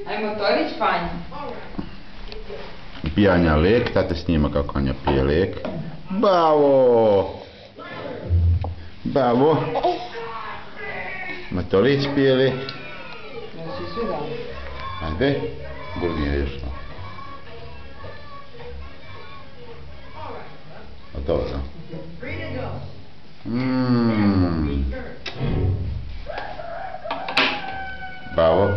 Ajmo Torić, Vanja. Pijanja lijek, tate snima kako Anja pije lijek. Bravo! Bravo! Matolić pije lijek. Znači svi dali. Ajde, gurni je još malo. Gotovo sam. Bravo.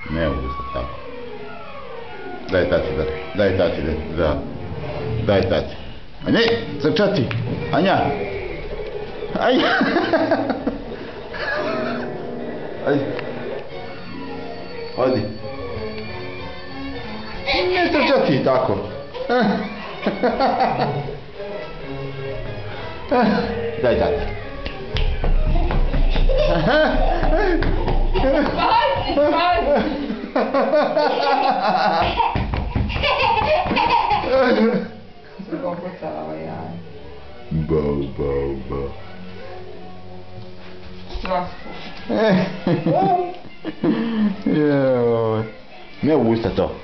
Ne mogu se tako. Daj tati, daj tati, da. Daj tati. A ne, crčati. Anja. Anja. Ajde. Odi. Ne crčati tako. Daj tati. Se pokucala ovaj jaj. Bau, bau, bau. Svako. Joj. Ne u usta to.